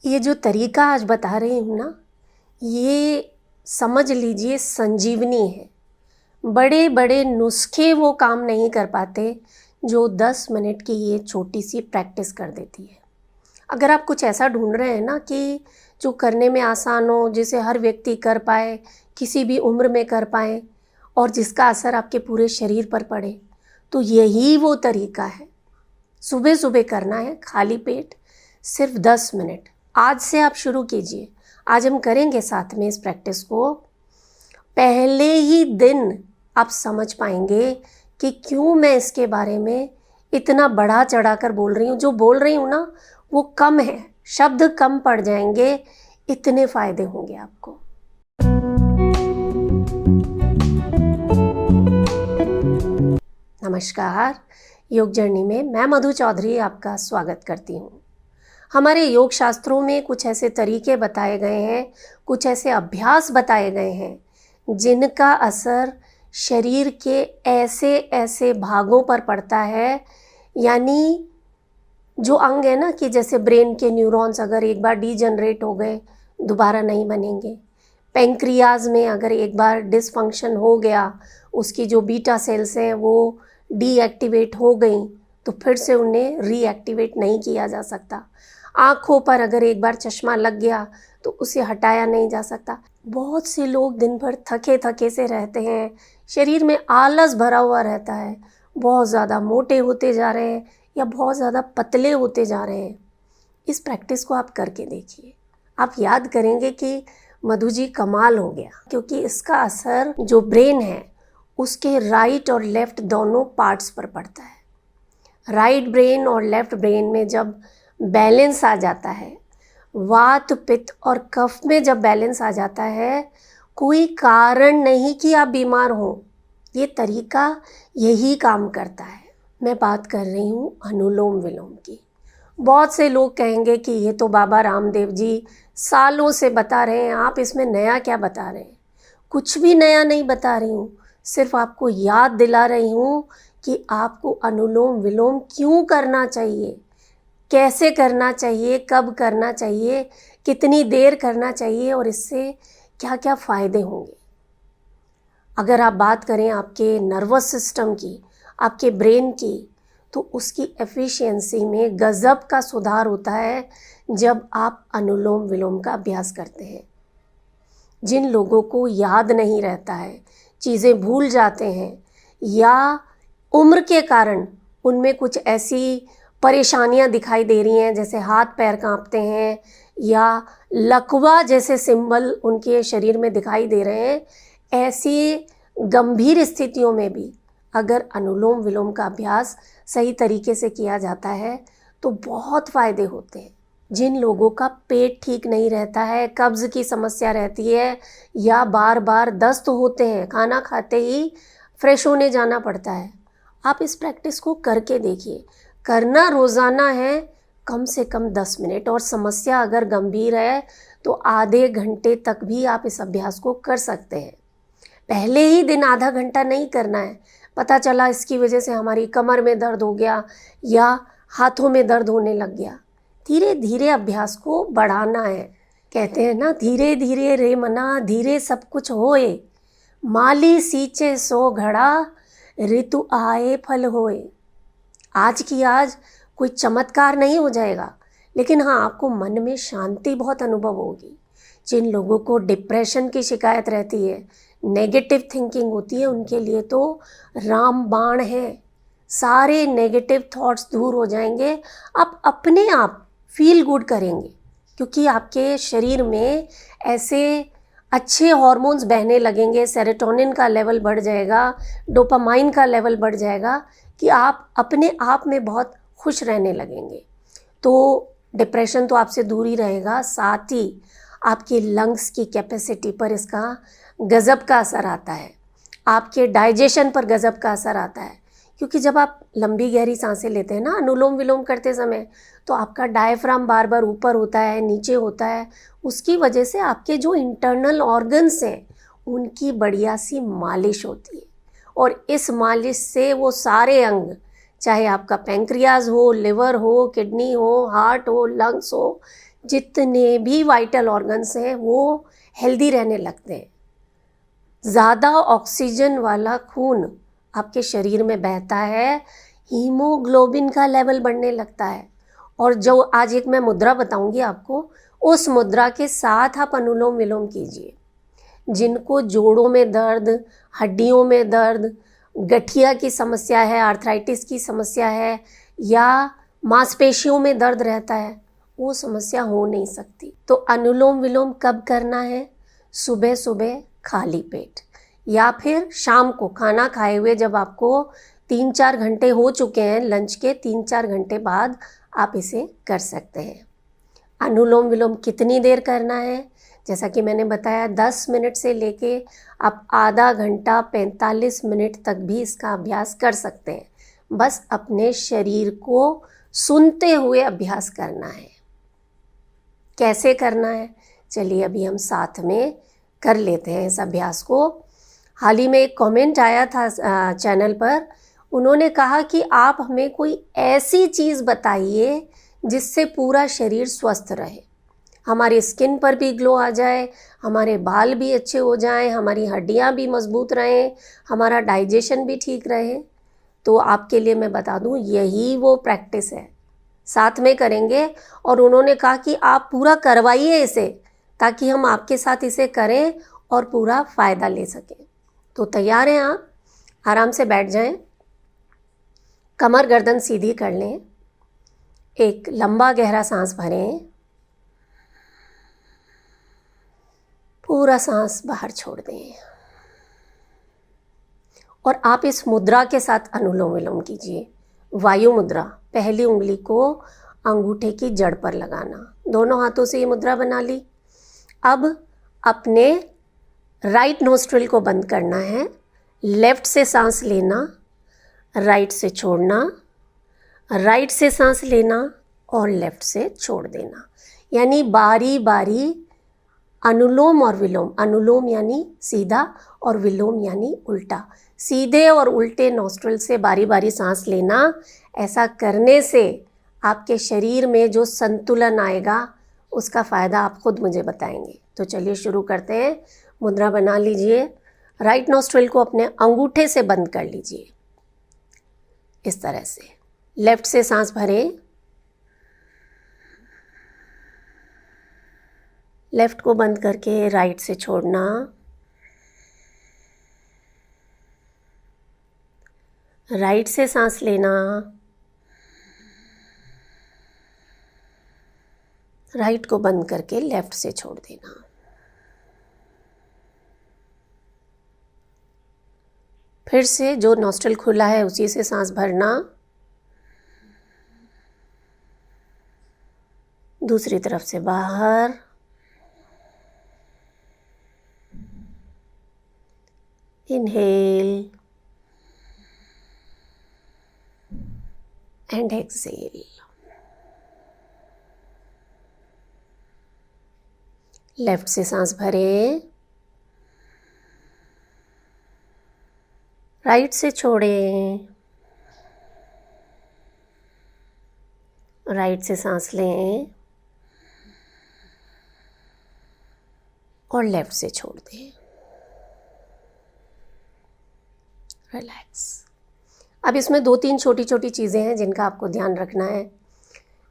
ये जो तरीका आज बता रही हूँ ना, ये समझ लीजिए संजीवनी है। बड़े बड़े नुस्खे वो काम नहीं कर पाते जो 10 मिनट की ये छोटी सी प्रैक्टिस कर देती है। अगर आप कुछ ऐसा ढूंढ रहे हैं ना कि जो करने में आसान हो, जिसे हर व्यक्ति कर पाए, किसी भी उम्र में कर पाए और जिसका असर आपके पूरे शरीर पर पड़े, तो यही वो तरीका है। सुबह सुबह करना है, खाली पेट, सिर्फ 10 मिनट। आज से आप शुरू कीजिए। आज हम करेंगे साथ में इस प्रैक्टिस को। पहले ही दिन आप समझ पाएंगे कि क्यों मैं इसके बारे में इतना बढ़ा चढ़ा कर बोल रही हूँ। जो बोल रही हूँ ना, वो कम है, शब्द कम पड़ जाएंगे, इतने फायदे होंगे आपको। नमस्कार, योग जर्नी में मैं मधु चौधरी आपका स्वागत करती हूँ। हमारे योग शास्त्रों में कुछ ऐसे तरीके बताए गए हैं, कुछ ऐसे अभ्यास बताए गए हैं जिनका असर शरीर के ऐसे ऐसे भागों पर पड़ता है। यानी जो अंग है ना, कि जैसे ब्रेन के न्यूरॉन्स अगर एक बार डीजनरेट हो गए, दोबारा नहीं बनेंगे। पेंक्रियाज में अगर एक बार डिसफंक्शन हो गया, उसकी जो बीटा सेल्स हैं वो डीएक्टिवेट हो गई, तो फिर से उन्हें रीएक्टिवेट नहीं किया जा सकता। आँखों पर अगर एक बार चश्मा लग गया तो उसे हटाया नहीं जा सकता। बहुत से लोग दिन भर थके थके से रहते हैं, शरीर में आलस भरा हुआ रहता है, बहुत ज़्यादा मोटे होते जा रहे हैं या बहुत ज़्यादा पतले होते जा रहे हैं। इस प्रैक्टिस को आप करके देखिए, आप याद करेंगे कि मधु जी कमाल हो गया, क्योंकि इसका असर जो ब्रेन है उसके राइट और लेफ्ट दोनों पार्ट्स पर पड़ता है। राइट ब्रेन और लेफ्ट ब्रेन में जब बैलेंस आ जाता है, वात पित्त और कफ में जब बैलेंस आ जाता है, कोई कारण नहीं कि आप बीमार हो। ये तरीका यही काम करता है। मैं बात कर रही हूँ अनुलोम विलोम की। बहुत से लोग कहेंगे कि ये तो बाबा रामदेव जी सालों से बता रहे हैं, आप इसमें नया क्या बता रहे हैं। कुछ भी नया नहीं बता रही हूँ, सिर्फ आपको याद दिला रही हूँ कि आपको अनुलोम विलोम क्यों करना चाहिए, कैसे करना चाहिए, कब करना चाहिए, कितनी देर करना चाहिए और इससे क्या क्या फ़ायदे होंगे। अगर आप बात करें आपके नर्वस सिस्टम की, आपके ब्रेन की, तो उसकी एफिशिएंसी में गज़ब का सुधार होता है जब आप अनुलोम विलोम का अभ्यास करते हैं। जिन लोगों को याद नहीं रहता है, चीज़ें भूल जाते हैं, या उम्र के कारण उनमें कुछ ऐसी परेशानियां दिखाई दे रही हैं, जैसे हाथ पैर कांपते हैं या लकवा जैसे सिंबल उनके शरीर में दिखाई दे रहे हैं, ऐसी गंभीर स्थितियों में भी अगर अनुलोम विलोम का अभ्यास सही तरीके से किया जाता है तो बहुत फ़ायदे होते हैं। जिन लोगों का पेट ठीक नहीं रहता है, कब्ज़ की समस्या रहती है या बार बार दस्त होते हैं, खाना खाते ही फ्रेश होने जाना पड़ता है, आप इस प्रैक्टिस को करके देखिए। करना रोज़ाना है, कम से कम 10 मिनट, और समस्या अगर गंभीर है तो आधे घंटे तक भी आप इस अभ्यास को कर सकते हैं। पहले ही दिन आधा घंटा नहीं करना है, पता चला इसकी वजह से हमारी कमर में दर्द हो गया या हाथों में दर्द होने लग गया। धीरे धीरे अभ्यास को बढ़ाना है। कहते हैं ना, धीरे धीरे रे मना धीरे सब कुछ होए, माली सींचे सो घड़ा, ऋतु आए फल होए। आज की आज कोई चमत्कार नहीं हो जाएगा, लेकिन हाँ, आपको मन में शांति बहुत अनुभव होगी। जिन लोगों को डिप्रेशन की शिकायत रहती है, नेगेटिव थिंकिंग होती है, उनके लिए तो रामबाण है। सारे नेगेटिव थॉट्स दूर हो जाएंगे, आप अपने आप फील गुड करेंगे, क्योंकि आपके शरीर में ऐसे अच्छे हार्मोन्स बहने लगेंगे, सेरोटोनिन का लेवल बढ़ जाएगा, डोपामाइन का लेवल बढ़ जाएगा, कि आप अपने आप में बहुत खुश रहने लगेंगे। तो डिप्रेशन तो आपसे दूर ही रहेगा, साथ ही आपके लंग्स की कैपेसिटी पर इसका गज़ब का असर आता है, आपके डाइजेशन पर गज़ब का असर आता है। क्योंकि जब आप लंबी गहरी सांसें लेते हैं ना अनुलोम विलोम करते समय, तो आपका डायफ्राम बार बार ऊपर होता है, नीचे होता है। उसकी वजह से आपके जो इंटरनल ऑर्गन्स हैं उनकी बढ़िया सी मालिश होती है, और इस मालिश से वो सारे अंग, चाहे आपका पैंक्रियाज हो, लिवर हो, किडनी हो, हार्ट हो, लंग्स हो, जितने भी वाइटल ऑर्गन्स हैं वो हेल्दी रहने लगते हैं। ज़्यादा ऑक्सीजन वाला खून आपके शरीर में बहता है, हीमोग्लोबिन का लेवल बढ़ने लगता है। और जो आज एक मैं मुद्रा बताऊंगी आपको, उस मुद्रा के साथ आप अनुलोम विलोम कीजिए। जिनको जोड़ों में दर्द, हड्डियों में दर्द, गठिया की समस्या है, आर्थराइटिस की समस्या है, या मांसपेशियों में दर्द रहता है, वो समस्या हो नहीं सकती। तो अनुलोम विलोम कब करना है? सुबह सुबह खाली पेट, या फिर शाम को खाना खाए हुए, जब आपको 3-4 घंटे हो चुके हैं लंच के, 3-4 घंटे बाद आप इसे कर सकते हैं। अनुलोम विलोम कितनी देर करना है? जैसा कि मैंने बताया 10 मिनट से लेके आप आधा घंटा 45 मिनट तक भी इसका अभ्यास कर सकते हैं। बस अपने शरीर को सुनते हुए अभ्यास करना है। कैसे करना है? चलिए अभी हम साथ में कर लेते हैं इस अभ्यास को। हाल ही में एक कमेंट आया था चैनल पर, उन्होंने कहा कि आप हमें कोई ऐसी चीज़ बताइए जिससे पूरा शरीर स्वस्थ रहे, हमारी स्किन पर भी ग्लो आ जाए, हमारे बाल भी अच्छे हो जाएं, हमारी हड्डियां भी मजबूत रहें, हमारा डाइजेशन भी ठीक रहे। तो आपके लिए मैं बता दूं, यही वो प्रैक्टिस है, साथ में करेंगे। और उन्होंने कहा कि आप पूरा करवाइए इसे, ताकि हम आपके साथ इसे करें और पूरा फ़ायदा ले सकें। तो तैयार हैं आप? आराम से बैठ जाएं, कमर गर्दन सीधी कर लें, एक लंबा गहरा सांस भरें, पूरा सांस बाहर छोड़ दें, और आप इस मुद्रा के साथ अनुलोम विलोम कीजिए। वायु मुद्रा, पहली उंगली को अंगूठे की जड़ पर लगाना, दोनों हाथों से ये मुद्रा बना ली। अब अपने राइट नोस्ट्रिल को बंद करना है, लेफ्ट से सांस लेना, राइट से छोड़ना, राइट से सांस लेना और लेफ्ट से छोड़ देना, यानी बारी बारी अनुलोम और विलोम। अनुलोम यानी सीधा और विलोम यानी उल्टा। सीधे और उल्टे नॉस्ट्रिल से बारी बारी सांस लेना। ऐसा करने से आपके शरीर में जो संतुलन आएगा उसका फ़ायदा आप खुद मुझे बताएंगे। तो चलिए शुरू करते हैं। मुद्रा बना लीजिए, राइट नॉस्ट्रिल को अपने अंगूठे से बंद कर लीजिए, इस तरह से। लेफ्ट से सांस भरें, लेफ्ट को बंद करके राइट से छोड़ना, राइट से सांस लेना, राइट को बंद करके लेफ्ट से छोड़ देना। फिर से जो नॉस्ट्रिल खुला है उसी से सांस भरना, दूसरी तरफ से बाहर, इनहेल एंड एक्सेल। लेफ्ट से सांस भरें, राइट से छोड़ें, राइट से सांस लें और लेफ्ट से छोड़ दें। रिलैक्स। अब इसमें 2-3 छोटी छोटी चीज़ें हैं जिनका आपको ध्यान रखना है।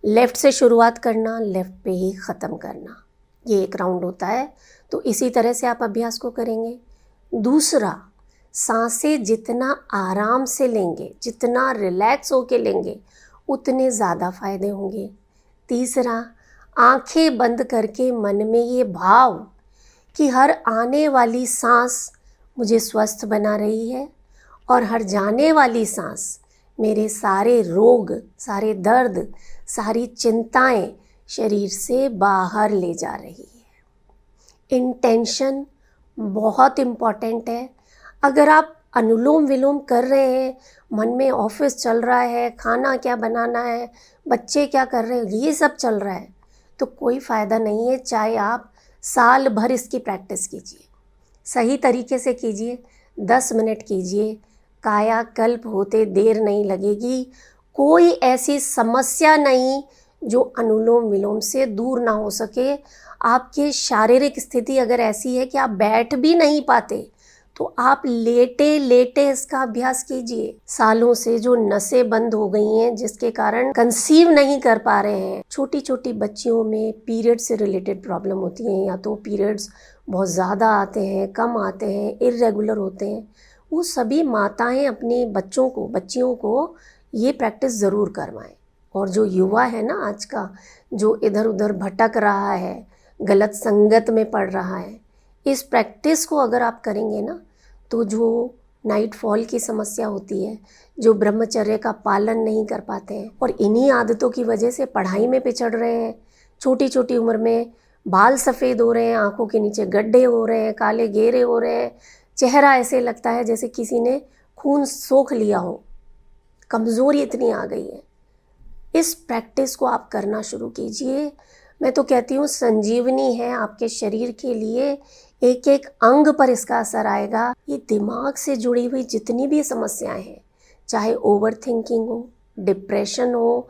लेफ़्ट से शुरुआत करना, लेफ़्ट पे ही ख़त्म करना, ये एक राउंड होता है। तो इसी तरह से आप अभ्यास को करेंगे। दूसरा, सांसें जितना आराम से लेंगे, जितना रिलैक्स होके लेंगे, उतने ज़्यादा फ़ायदे होंगे। तीसरा, आंखें बंद करके मन में ये भाव कि हर आने वाली सांस मुझे स्वस्थ बना रही है और हर जाने वाली सांस मेरे सारे रोग, सारे दर्द, सारी चिंताएं शरीर से बाहर ले जा रही है। इंटेंशन बहुत इम्पॉर्टेंट है। अगर आप अनुलोम विलोम कर रहे हैं, मन में ऑफिस चल रहा है, खाना क्या बनाना है, बच्चे क्या कर रहे हैं, ये सब चल रहा है, तो कोई फ़ायदा नहीं है। चाहे आप साल भर इसकी प्रैक्टिस कीजिए, सही तरीके से कीजिए, 10 मिनट कीजिए, कायाकल्प होते देर नहीं लगेगी। कोई ऐसी समस्या नहीं जो अनुलोम विलोम से दूर ना हो सके। आपकी शारीरिक स्थिति अगर ऐसी है कि आप बैठ भी नहीं पाते, तो आप लेटे लेटे इसका अभ्यास कीजिए। सालों से जो नसें बंद हो गई हैं, जिसके कारण कंसीव नहीं कर पा रहे हैं, छोटी छोटी बच्चियों में पीरियड से रिलेटेड प्रॉब्लम होती हैं, या तो पीरियड्स बहुत ज़्यादा आते हैं, कम आते हैं, इर्रेगुलर होते हैं, वो सभी माताएं अपने बच्चियों को ये प्रैक्टिस ज़रूर करवाएं। और जो युवा है ना आज का, जो इधर उधर भटक रहा है, गलत संगत में पड़ रहा है, इस प्रैक्टिस को अगर आप करेंगे ना, तो जो नाइट फॉल की समस्या होती है, जो ब्रह्मचर्य का पालन नहीं कर पाते हैं और इन्हीं आदतों की वजह से पढ़ाई में पिछड़ रहे हैं, छोटी छोटी उम्र में बाल सफ़ेद हो रहे हैं, आंखों के नीचे गड्ढे हो रहे हैं, काले घेरे हो रहे हैं, चेहरा ऐसे लगता है जैसे किसी ने खून सोख लिया हो, कमज़ोरी इतनी आ गई है। इस प्रैक्टिस को आप करना शुरू कीजिए। मैं तो कहती हूँ संजीवनी है आपके शरीर के लिए, एक एक अंग पर इसका असर आएगा। ये दिमाग से जुड़ी हुई जितनी भी समस्याएं हैं, चाहे ओवर थिंकिंग हो, डिप्रेशन हो,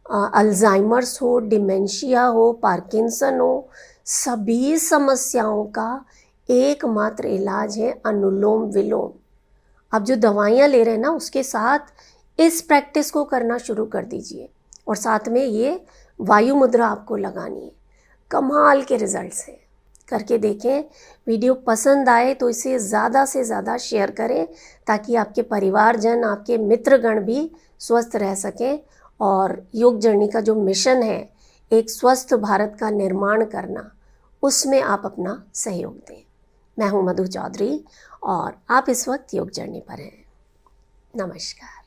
अल्जाइमर्स हो, डिमेंशिया हो, पार्किंसन हो, सभी समस्याओं का एकमात्र इलाज है अनुलोम विलोम। अब जो दवाइयाँ ले रहे हैं ना, उसके साथ इस प्रैक्टिस को करना शुरू कर दीजिए, और साथ में ये वायु मुद्रा आपको लगानी है। कमाल के रिजल्ट्स हैं, करके देखें। वीडियो पसंद आए तो इसे ज़्यादा से ज़्यादा शेयर करें, ताकि आपके परिवारजन, आपके मित्रगण भी स्वस्थ रह सकें, और योग जर्नी का जो मिशन है, एक स्वस्थ भारत का निर्माण करना, उसमें आप अपना सहयोग दें। मैं हूँ मधु चौधरी और आप इस वक्त योग जर्नी पर हैं। नमस्कार।